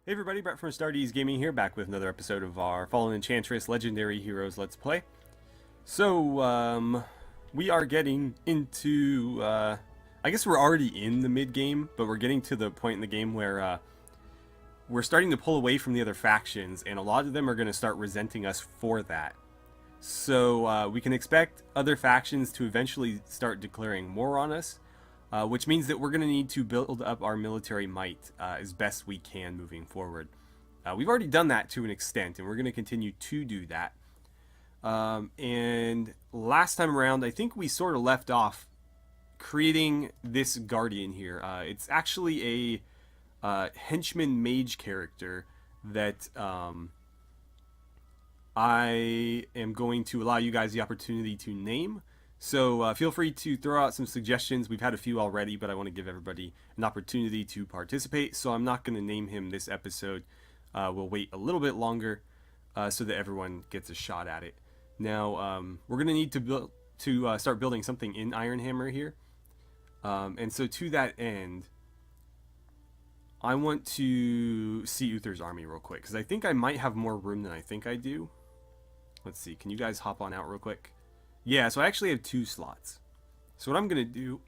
Hey everybody, Brett from AstartesGaming here, back with another episode of our Fallen Enchantress Legendary Heroes Let's Play. So, we are getting into, I guess we're already in the mid-game, but we're getting to the point in the game where, we're starting to pull away from the other factions, and a lot of them are going to start resenting us for that. So, we can expect other factions to eventually start declaring war on us, which means that we're going to need to build up our military might as best we can moving forward. We've already done that to an extent, and we're going to continue to do that. And last time around, I think we sort of left off creating this Guardian here. It's actually a henchman mage character that I am going to allow you guys the opportunity to name. So feel free to throw out some suggestions. We've had a few already, but I want to give everybody an opportunity to participate. So I'm not going to name him this episode. We'll wait a little bit longer so that everyone gets a shot at it. Now we're going to need to start building something in Ironhammer here. And so to that end, I want to see Uther's army real quick, because I think I might have more room than I think I do. Let's see. Can you guys hop on out real quick? Yeah, so I actually have 2 slots. So what I'm going to do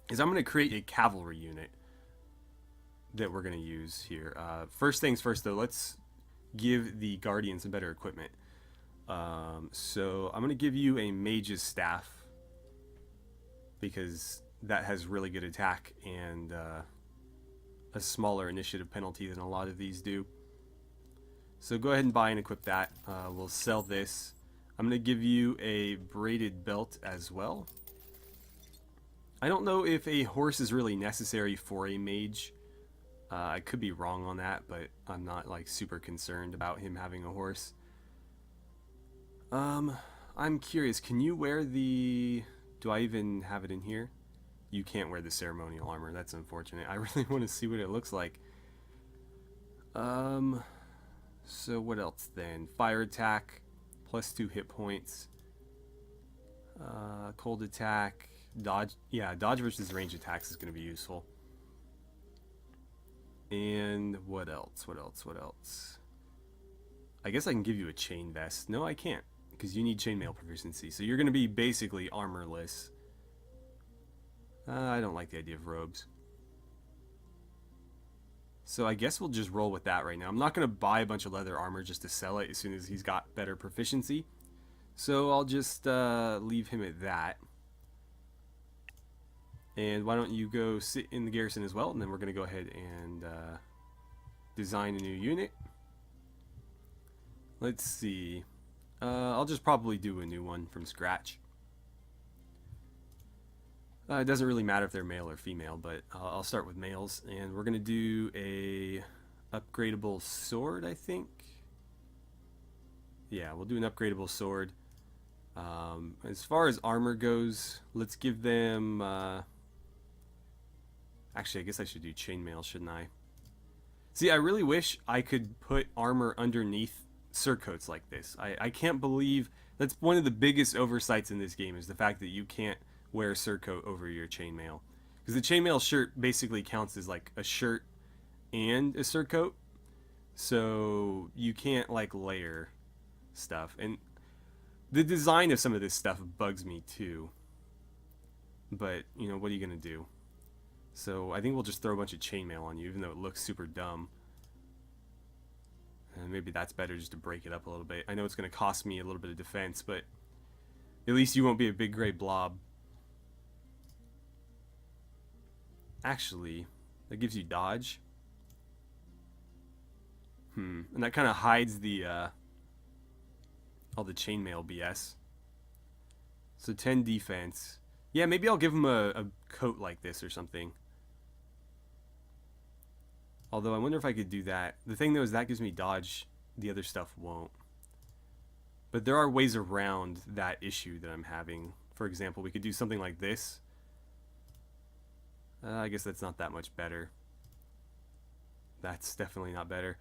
is I'm going to create a cavalry unit that we're going to use here. First things first, though, let's give the Guardian some better equipment. So I'm going to give you a Mage's Staff, because that has really good attack and a smaller initiative penalty than a lot of these do. So go ahead and buy and equip that. We'll sell this. I'm going to give you a braided belt as well. I don't know if a horse is really necessary for a mage. I could be wrong on that, but I'm not like super concerned about him having a horse. I'm curious, can you wear the... Do I even have it in here? You can't wear the ceremonial armor. That's unfortunate. I really want to see what it looks like. So what else then? Fire attack. +2 hit points. Cold attack. Dodge. Yeah, dodge versus range attacks is going to be useful. And what else? What else? I guess I can give you a chain vest. No, I can't, because you need chainmail proficiency. So you're going to be basically armorless. I don't like the idea of robes. So I guess we'll just roll with that right now. I'm not going to buy a bunch of leather armor just to sell it as soon as he's got better proficiency. So I'll just leave him at that. And why don't you go sit in the garrison as well, and then we're going to go ahead and design a new unit. Let's see. I'll just probably do a new one from scratch. It doesn't really matter if they're male or female, but I'll start with males, and we're going to do a upgradable sword, I think. Yeah, we'll do an upgradable sword. As far as armor goes, let's give them... Actually, I guess I should do chainmail, shouldn't I? See, I really wish I could put armor underneath surcoats like this. I can't believe... That's one of the biggest oversights in this game, is the fact that you can't wear a surcoat over your chainmail, because the chainmail shirt basically counts as like a shirt and a surcoat, so you can't like layer stuff. And the design of some of this stuff bugs me too, but you know, what are you gonna do? So I think we'll just throw a bunch of chainmail on you, even though it looks super dumb. And maybe that's better, just to break it up a little bit. I know it's gonna cost me a little bit of defense, but at least you won't be a big gray blob. Actually, that gives you dodge. And that kind of hides the all the chainmail BS. So 10 defense. Yeah, maybe I'll give him a coat like this or something. Although I wonder if I could do that. The thing though is that gives me dodge. The other stuff won't. But there are ways around that issue that I'm having. For example, we could do something like this. I guess that's not that much better. That's definitely not better.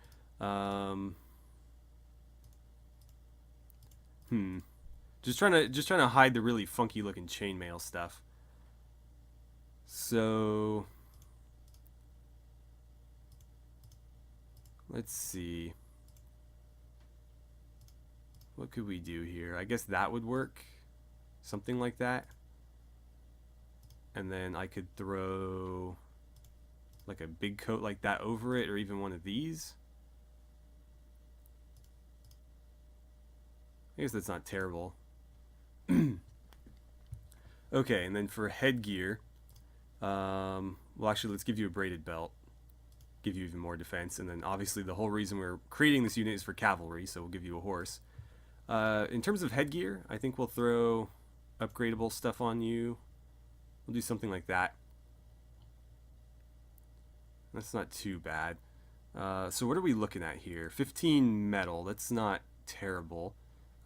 Just trying to hide the really funky looking chainmail stuff. So Let's see. What could we do here? I guess that would work. Something like that. And then I could throw like a big coat like that over it, or even one of these. I guess that's not terrible. Okay, and then for headgear, well, actually, let's give you a braided belt. Give you even more defense. And then obviously the whole reason we're creating this unit is for cavalry, so we'll give you a horse. In terms of headgear, I think we'll throw upgradable stuff on you. We'll do something like that. That's not too bad. So what are we looking at here? 15 metal. That's not terrible.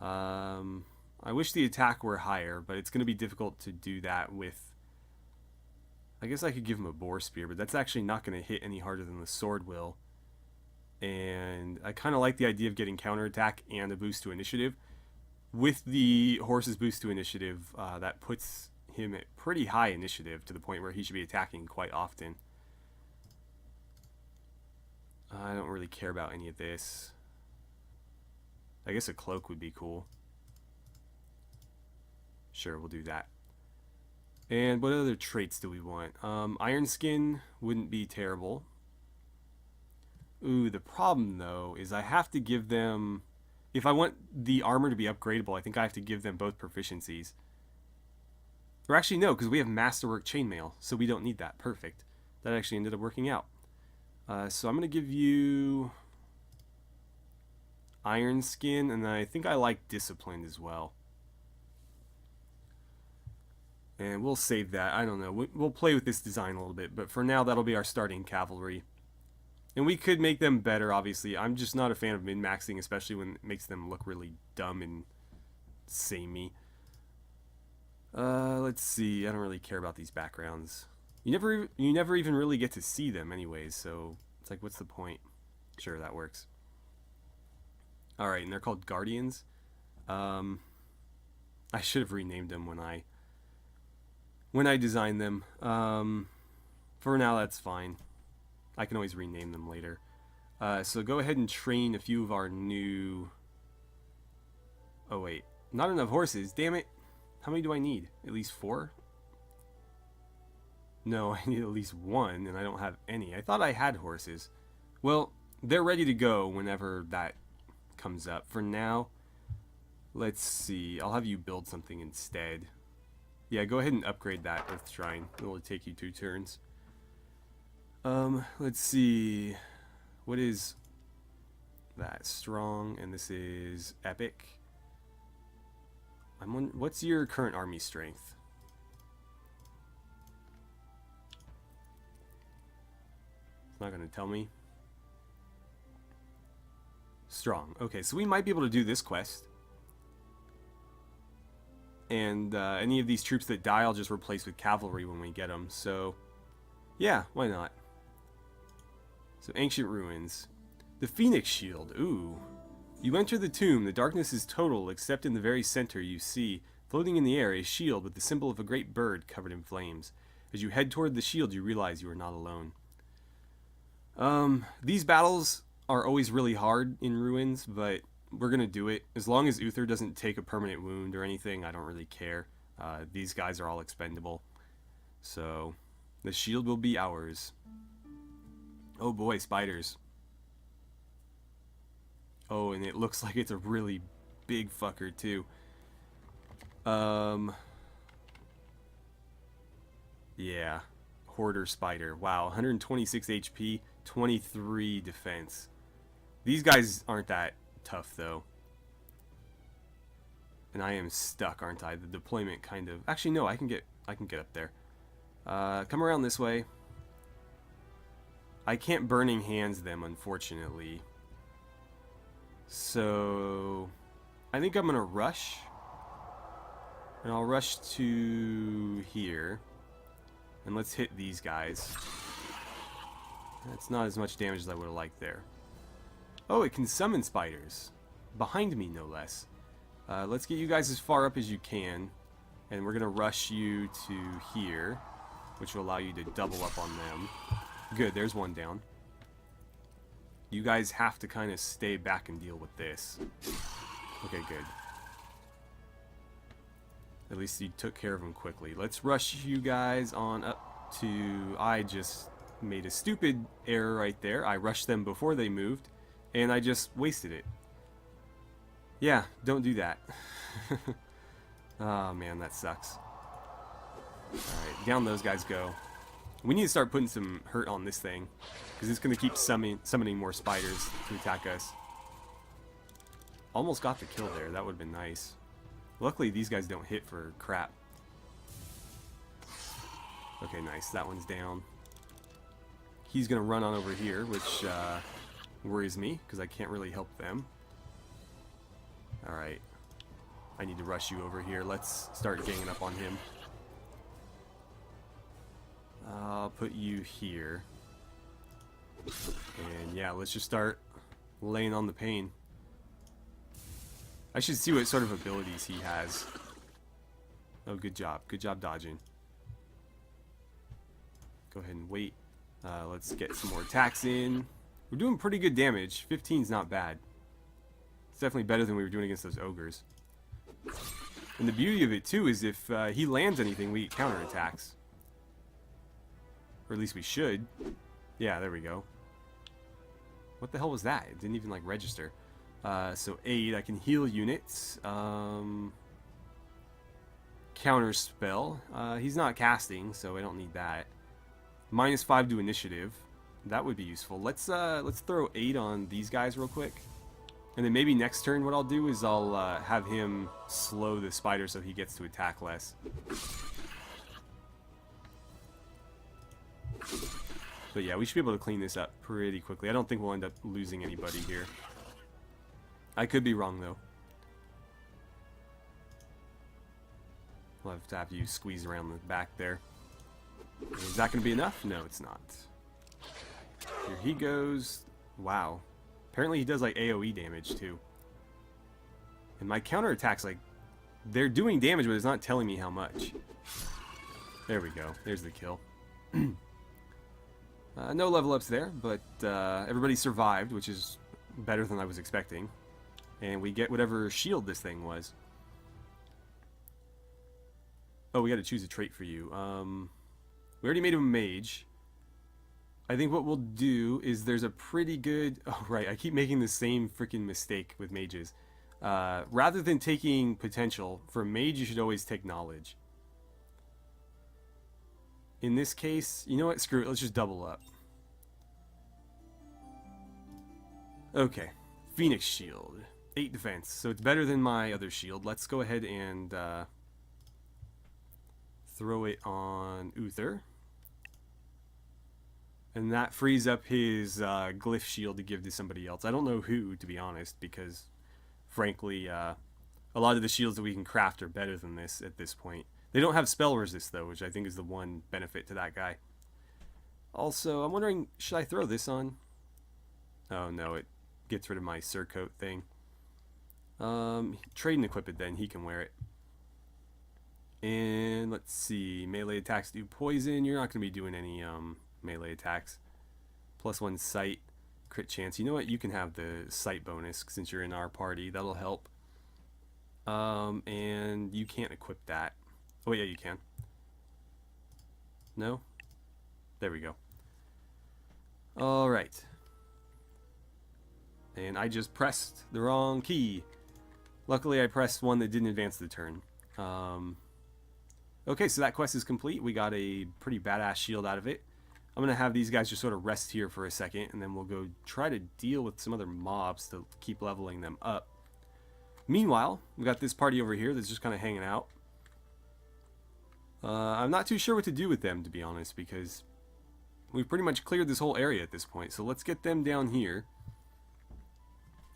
I wish the attack were higher, but it's going to be difficult to do that with... I guess I could give him a boar spear, but that's actually not going to hit any harder than the sword will. And I kind of like the idea of getting counterattack and a boost to initiative. With the horse's boost to initiative, that puts him at pretty high initiative to the point where he should be attacking quite often. I don't really care about any of this. I guess a cloak would be cool. Sure, we'll do that. And what other traits do we want? Iron Skin wouldn't be terrible. Ooh, the problem though is I have to give them... If I want the armor to be upgradable, I think I have to give them both proficiencies. Or actually no, because we have Masterwork Chainmail, so we don't need that. Perfect. That actually ended up working out. So I'm going to give you Iron Skin, and I think I like Discipline as well. And we'll save that. I don't know. We'll play with this design a little bit, but for now that'll be our starting cavalry. And we could make them better, obviously. I'm just not a fan of min-maxing, especially when it makes them look really dumb and samey. Let's see. I don't really care about these backgrounds. You never even really get to see them anyways, so it's like, what's the point? Sure, that works. Alright, and they're called Guardians. I should have renamed them when I designed them. For now, that's fine. I can always rename them later. So go ahead and train a few of our new... Oh wait, not enough horses, damn it. How many do I need? At least 4? No, I need at least 1, and I don't have any. I thought I had horses. Well, they're ready to go whenever that comes up. For now, let's see. I'll have you build something instead. Yeah, go ahead and upgrade that Earth Shrine. It will take you 2 turns. Let's see. What is that? Strong, and this is epic. What's your current army strength? It's not going to tell me. Strong. Okay, so we might be able to do this quest. And any of these troops that die, I'll just replace with cavalry when we get them. So, yeah, why not? So, Ancient Ruins. The Phoenix Shield. Ooh. You enter the tomb. The darkness is total, except in the very center you see, floating in the air, a shield with the symbol of a great bird covered in flames. As you head toward the shield, you realize you are not alone. These battles are always really hard in Ruins, but we're going to do it. As long as Uther doesn't take a permanent wound or anything, I don't really care. These guys are all expendable. So, the shield will be ours. Oh boy, spiders. Oh, and it looks like it's a really big fucker, too. Yeah. Hoarder spider. Wow, 126 HP, 23 defense. These guys aren't that tough, though. And I am stuck, aren't I? The deployment kind of... Actually, no, I can get up there. Come around this way. I can't Burning Hands them, unfortunately. So... I think I'm going to rush. And I'll rush to here. And let's hit these guys. That's not as much damage as I would have liked there. Oh, it can summon spiders. Behind me, no less. Let's get you guys as far up as you can. And we're going to rush you to here, which will allow you to double up on them. Good, there's one down. You guys have to kind of stay back and deal with this. Okay, good. At least you took care of them quickly. Let's rush you guys on up to... I just made a stupid error right there. I rushed them before they moved, and I just wasted it. Yeah, don't do that. Oh man, that sucks. Alright, down those guys go. We need to start putting some hurt on this thing, because it's going to keep summoning more spiders to attack us. Almost got the kill there. That would have been nice. Luckily, these guys don't hit for crap. Okay, nice. That one's down. He's going to run on over here, which worries me, because I can't really help them. Alright. I need to rush you over here. Let's start ganging up on him. I'll put you here. And yeah, let's just start laying on the pain. I should see what sort of abilities he has. Oh, good job. Good job dodging. Go ahead and wait. Let's get some more attacks in. We're doing pretty good damage. 15's not bad. It's definitely better than we were doing against those ogres. And the beauty of it, too, is if he lands anything, we get counterattacks. Or at least we should. Yeah, there we go. What the hell was that? It didn't even, like, register. So aid, I can heal units. Counter spell. He's not casting, so I don't need that. -5 to initiative. That would be useful. Let's throw aid on these guys real quick. And then maybe next turn what I'll do is I'll have him slow the spider so he gets to attack less. But yeah, we should be able to clean this up pretty quickly. I don't think we'll end up losing anybody here. I could be wrong, though. We'll have to have you squeeze around the back there. Is that going to be enough? No, it's not. Here he goes. Wow. Apparently he does, like, AoE damage, too. And my counterattacks, like, they're doing damage, but it's not telling me how much. There we go. There's the kill. No level ups there, but everybody survived, which is better than I was expecting. And we get whatever shield this thing was. Oh, we got to choose a trait for you. We already made him a mage. I think what we'll do is there's a pretty good... Oh, right, I keep making the same freaking mistake with mages. Rather than taking potential, for a mage you should always take knowledge. In this case, you know what? Screw it. Let's just double up. Okay. Phoenix Shield. 8 defense. So it's better than my other shield. Let's go ahead and throw it on Uther. And that frees up his glyph shield to give to somebody else. I don't know who, to be honest, because, frankly, a lot of the shields that we can craft are better than this at this point. They don't have spell resist, though, which I think is the one benefit to that guy. Also, I'm wondering, should I throw this on? Oh, no, it gets rid of my surcoat thing. Trade and equip it, then. He can wear it. And, let's see. Melee attacks do poison. You're not going to be doing any melee attacks. +1 sight. Crit chance. You know what? You can have the sight bonus since you're in our party. That'll help. And you can't equip that. Oh, yeah, you can. No? There we go. Alright. And I just pressed the wrong key. Luckily, I pressed one that didn't advance the turn. Okay, so that quest is complete. We got a pretty badass shield out of it. I'm going to have these guys just sort of rest here for a second, and then we'll go try to deal with some other mobs to keep leveling them up. Meanwhile, we got this party over here that's just kind of hanging out. I'm not too sure what to do with them, to be honest, because we've pretty much cleared this whole area at this point. So let's get them down here.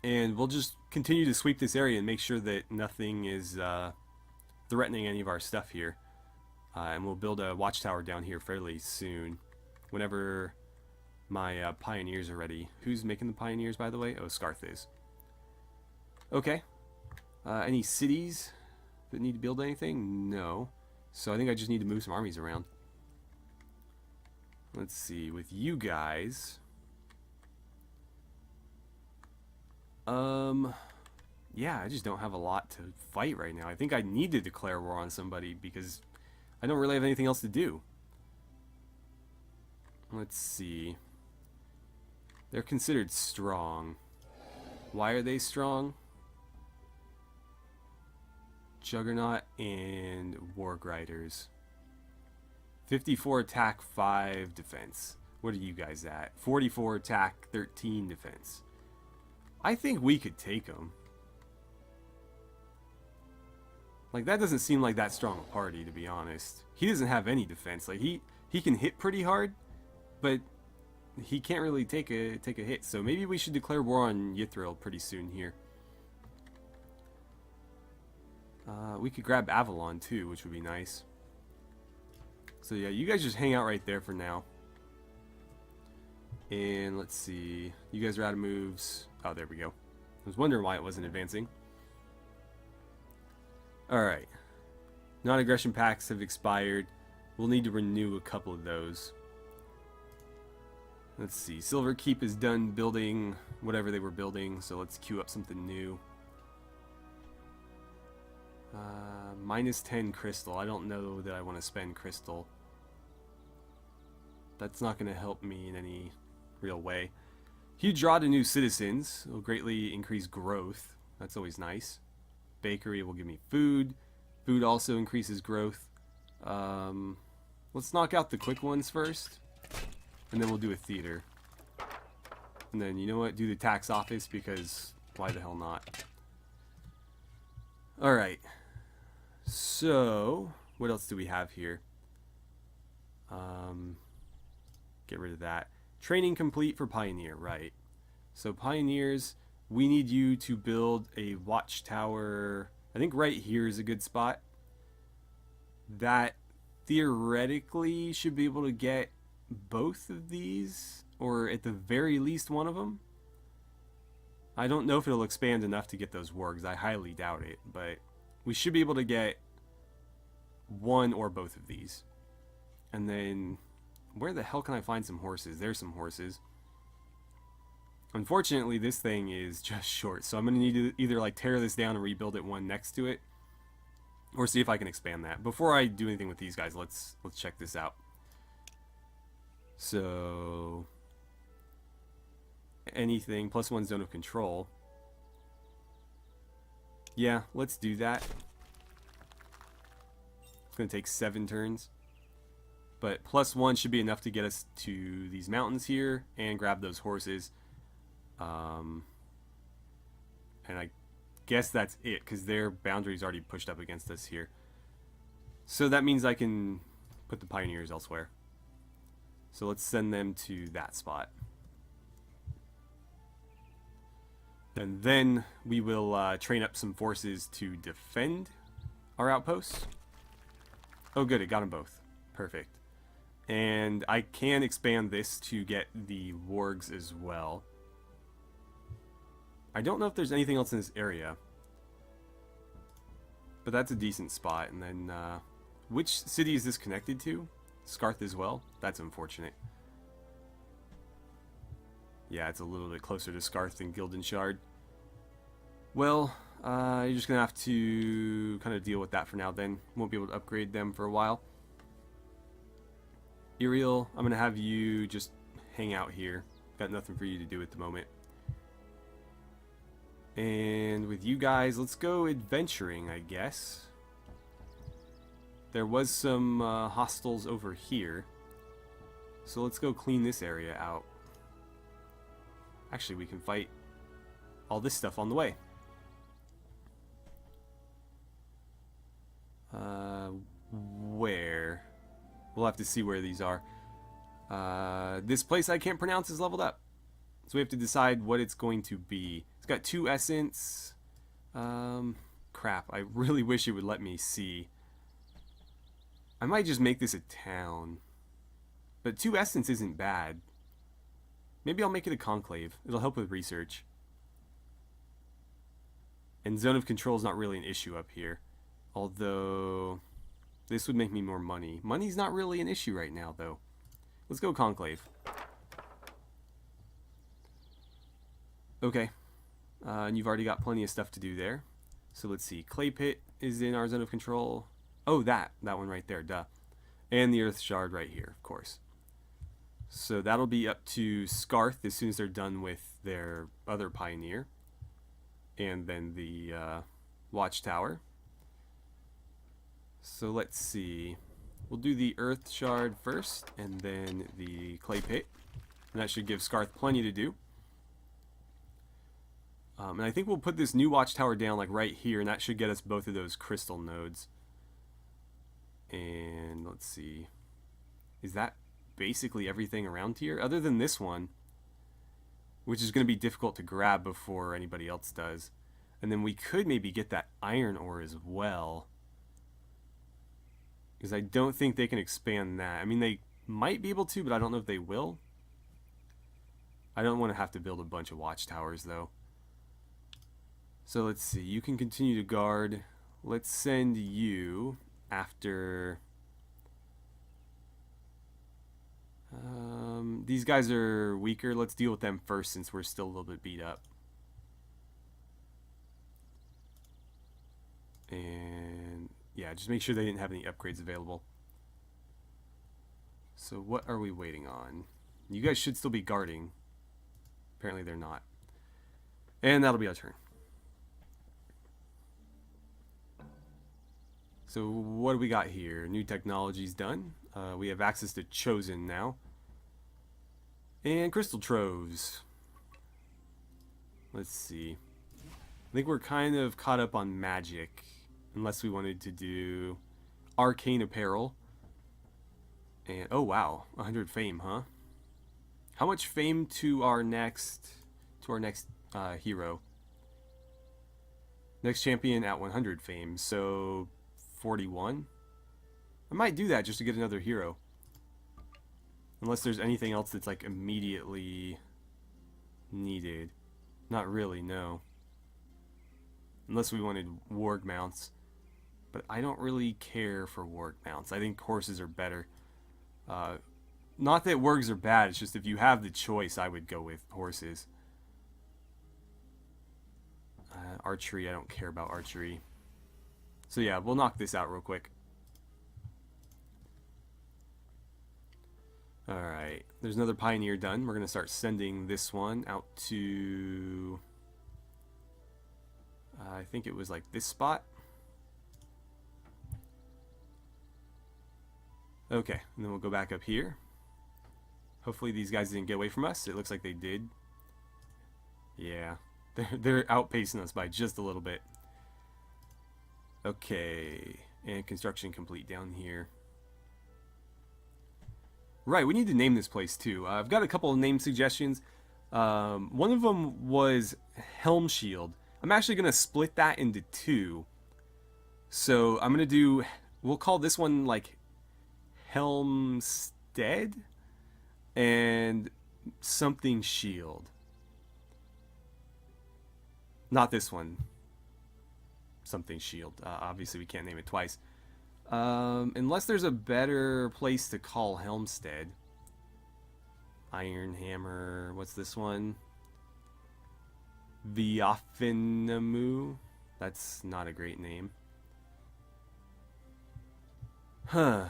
And we'll just continue to sweep this area and make sure that nothing is threatening any of our stuff here. And we'll build a watchtower down here fairly soon. Whenever my pioneers are ready. Who's making the pioneers, by the way? Oh, Scarth is. Okay. Any cities that need to build anything? No. So I think I just need to move some armies around. Let's see. With you guys... Yeah, I just don't have a lot to fight right now. I think I need to declare war on somebody because I don't really have anything else to do. Let's see. They're considered strong. Why are they strong? Juggernaut and Warg Riders. 54 attack, 5 defense. What are you guys at? 44 attack, 13 defense. I think we could take them. Like, that doesn't seem like that strong a party, to be honest. He doesn't have any defense. Like, he can hit pretty hard, but he can't really take a hit. So maybe we should declare war on Ythril pretty soon here. We could grab Avalon too, which would be nice. So yeah, you guys just hang out right there for now. And let's see. You guys are out of moves. Oh, there we go. I was wondering why it wasn't advancing. Alright. Non-aggression packs have expired. We'll need to renew a couple of those. Let's see. Silver Keep is done building whatever they were building, so let's queue up something new. Minus 10 crystal. I don't know that I want to spend crystal. That's not going to help me in any real way. Huge draw to new citizens. It will greatly increase growth. That's always nice. Bakery will give me food. Food also increases growth. Let's knock out the quick ones first. And then we'll do a theater. And then, you know what? Do the tax office because why the hell not? Alright. So, what else do we have here? Get rid of that. Training complete for Pioneer, right. So Pioneers, we need you to build a watchtower. I think right here is a good spot. That theoretically should be able to get both of these, or at the very least one of them. I don't know if it'll expand enough to get those wargs. I highly doubt it, but we should be able to get one or both of these. And then, where the hell can I find some horses? There's some horses. Unfortunately, this thing is just short, so I'm going to need to either like tear this down and rebuild it one next to it, or see if I can expand that. Before I do anything with these guys, let's check this out. So, anything, +1 zone of control. Yeah, let's do that. It's going to take 7 turns. But +1 should be enough to get us to these mountains here and grab those horses. And I guess that's it, because their boundary's already pushed up against us here. So that means I can put the Pioneers elsewhere. So let's send them to that spot. And then we will train up some forces to defend our outposts. Oh good, it got them both. Perfect. And I can expand this to get the wargs as well. I don't know if there's anything else in this area. But that's a decent spot. And then, which city is this connected to? Scarth as well? That's unfortunate. Yeah, it's a little bit closer to Scarth than Gilden Shard. Well, you're just going to have to kind of deal with that for now then. Won't be able to upgrade them for a while. Iriel, I'm going to have you just hang out here. Got nothing for you to do at the moment. And with you guys, let's go adventuring, I guess. There was some hostels over here. So let's go clean this area out. Actually, we can fight all this stuff on the way. Where? We'll have to see where these are. This place I can't pronounce is leveled up. So we have to decide what it's going to be. It's got 2 essence. Crap, I really wish it would let me see. I might just make this a town. But 2 essence isn't bad. Maybe I'll make it a conclave. It'll help with research. And zone of control is not really an issue up here. Although, this would make me more money. Money's not really an issue right now, though. Let's go conclave. Okay. And you've already got plenty of stuff to do there. So let's see. Clay Pit is in our zone of control. Oh, that one right there, duh. And the Earth Shard right here, of course. So that'll be up to Scarth as soon as they're done with their other Pioneer. And then the Watchtower. So let's see. We'll do the Earth Shard first, and then the Clay Pit. And that should give Scarth plenty to do. And I think we'll put this new Watchtower down like right here, and that should get us both of those crystal nodes. And let's see. Is that basically everything around here? Other than this one, which is going to be difficult to grab before anybody else does. And then we could maybe get that iron ore as well. Because I don't think they can expand that. I mean, they might be able to, but I don't know if they will. I don't want to have to build a bunch of watchtowers, though. So let's see. You can continue to guard. Let's send you after... these guys are weaker. Let's deal with them first since we're still a little bit beat up. And yeah, just make sure they didn't have any upgrades available. So what are we waiting on? You guys should still be guarding. Apparently they're not. And that'll be our turn. So what do we got here? New technology's done. We have access to Chosen now. And Crystal Troves. Let's see. I think we're kind of caught up on magic. Unless we wanted to do Arcane Apparel. And, oh wow, 100 fame, huh? How much fame to our next hero? Next champion at 100 fame, so 41? I might do that just to get another hero. Unless there's anything else that's like immediately needed. Not really, no. Unless we wanted warg mounts. But I don't really care for warg mounts. I think horses are better. Not that wargs are bad, it's just if you have the choice, I would go with horses. Archery, I don't care about archery. So yeah, we'll knock this out real quick. Alright, there's another Pioneer done. We're going to start sending this one out to... I think it was like this spot. Okay, and then we'll go back up here. Hopefully these guys didn't get away from us. It looks like they did. Yeah, they're outpacing us by just a little bit. Okay, and construction complete down here. Right, we need to name this place too. I've got a couple of name suggestions. One of them was Helm Shield. I'm actually going to split that into two. So I'm going to do, we'll call this one like Helmstead and something Shield. Not this one. Something Shield. Obviously we can't name it twice. Unless there's a better place to call Helmstead. Iron Hammer. What's this one? Viafinamu. That's not a great name. Huh.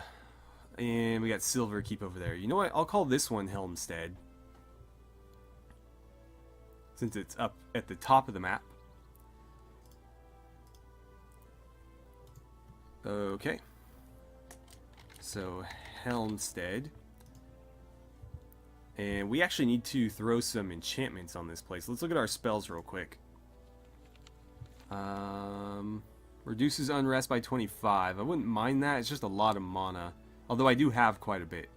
And we got Silver Keep over there. You know what? I'll call this one Helmstead. Since it's up at the top of the map. Okay. So, Helmstead. And we actually need to throw some enchantments on this place. Let's look at our spells real quick. Reduces unrest by 25. I wouldn't mind that. It's just a lot of mana. Although I do have quite a bit.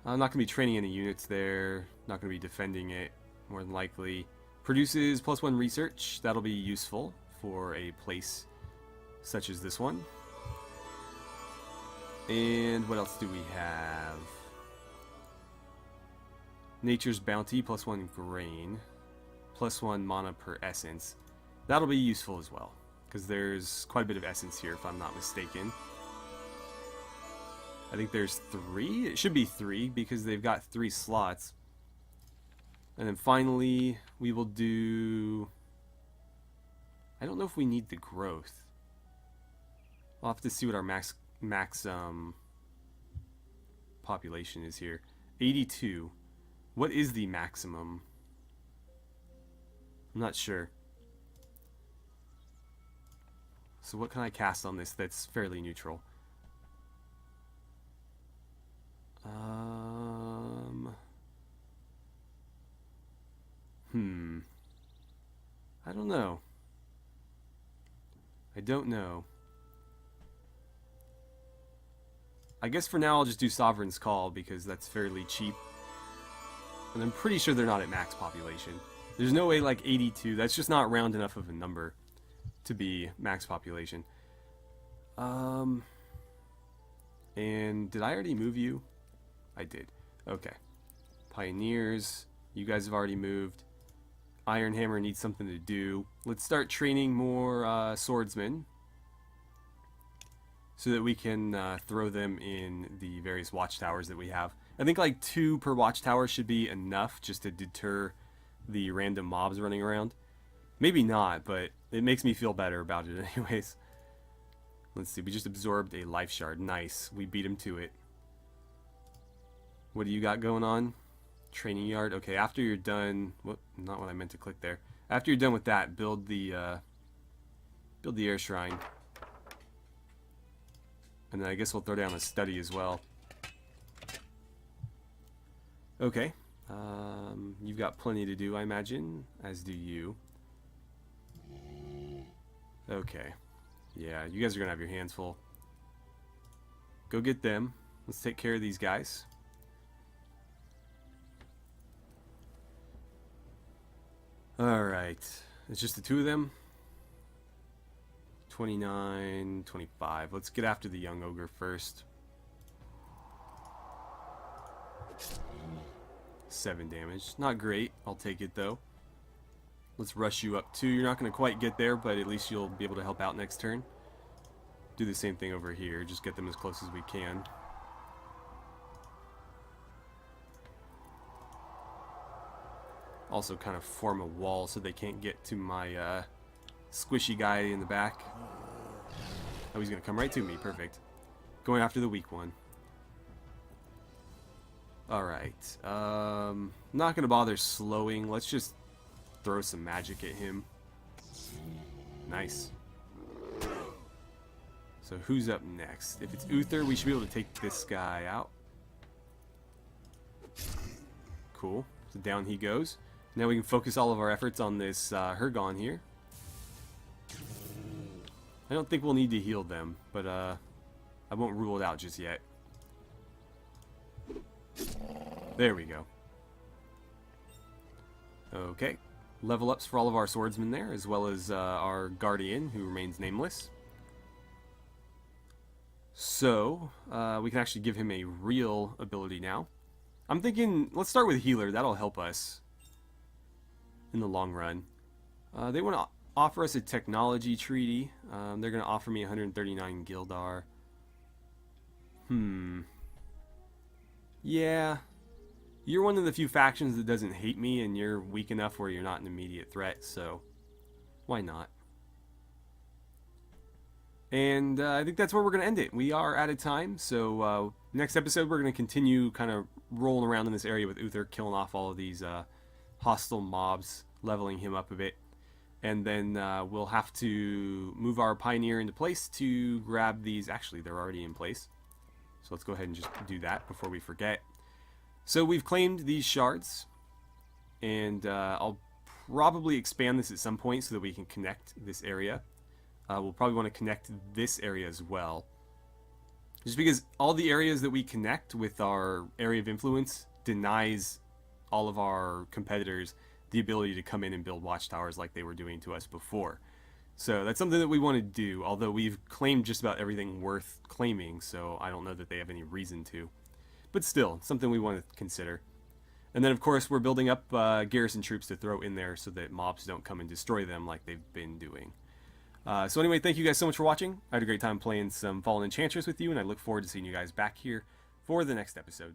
I'm not going to be training any units there. Not going to be defending it, more than likely. Produces +1 research. That'll be useful for a place such as this one. And what else do we have? Nature's Bounty, +1 grain, +1 mana per essence. That'll be useful as well, because there's quite a bit of essence here, if I'm not mistaken. I think there's 3? It should be 3, because they've got 3 slots. And then finally, we will do... I don't know if we need the growth. We'll have to see what our max population is here. 82. What is the maximum? I'm not sure. So what can I cast on this that's fairly neutral? I don't know. I don't know. I guess for now I'll just do Sovereign's Call because that's fairly cheap. And I'm pretty sure they're not at max population. There's no way like 82. That's just not round enough of a number to be max population. And did I already move you? I did. Okay. Pioneers. You guys have already moved. Iron Hammer needs something to do. Let's start training more swordsmen so that we can throw them in the various watchtowers that we have. I think like 2 per watchtower should be enough just to deter the random mobs running around. Maybe not, but it makes me feel better about it anyways. Let's see, we just absorbed a life shard. Nice, we beat him to it. What do you got going on? Training yard. Okay, after you're done... Whoop, not what I meant to click there. After you're done with that, build the air shrine. And then I guess we'll throw down a study as well. Okay. You've got plenty to do, I imagine. As do you. Okay. Yeah, you guys are going to have your hands full. Go get them. Let's take care of these guys. Alright. It's just the 2 of them. 29, 25. Let's get after the young ogre first. 7 damage. Not great. I'll take it though. Let's rush you up too. You're not going to quite get there, but at least you'll be able to help out next turn. Do the same thing over here. Just get them as close as we can. Also kind of form a wall so they can't get to my squishy guy in the back. Oh, he's going to come right to me. Perfect. Going after the weak one. Alright. Not going to bother slowing. Let's just throw some magic at him. Nice. So who's up next? If it's Uther, we should be able to take this guy out. Cool. So down he goes. Now we can focus all of our efforts on this Hergon here. I don't think we'll need to heal them, but I won't rule it out just yet. There we go. Okay. Level ups for all of our swordsmen there, as well as our guardian, who remains nameless. So, we can actually give him a real ability now. I'm thinking, let's start with healer. That'll help us in the long run. They want to offer us a technology treaty. They're going to offer me 139 Gildar. Yeah. You're one of the few factions that doesn't hate me, and you're weak enough where you're not an immediate threat, so why not? And I think that's where we're going to end it. We are out of time, so next episode we're going to continue kind of rolling around in this area with Uther, killing off all of these hostile mobs, leveling him up a bit. And then we'll have to move our Pioneer into place to grab these. Actually, they're already in place. So let's go ahead and just do that before we forget. So we've claimed these shards. And I'll probably expand this at some point so that we can connect this area. We'll probably want to connect this area as well. Just because all the areas that we connect with our area of influence denies all of our competitors the ability to come in and build watchtowers like they were doing to us before. So that's something that we want to do, although we've claimed just about everything worth claiming, so I don't know that they have any reason to. But still, something we want to consider. And then, of course, we're building up garrison troops to throw in there so that mobs don't come and destroy them like they've been doing. So anyway, thank you guys so much for watching. I had a great time playing some Fallen Enchantress with you, and I look forward to seeing you guys back here for the next episode.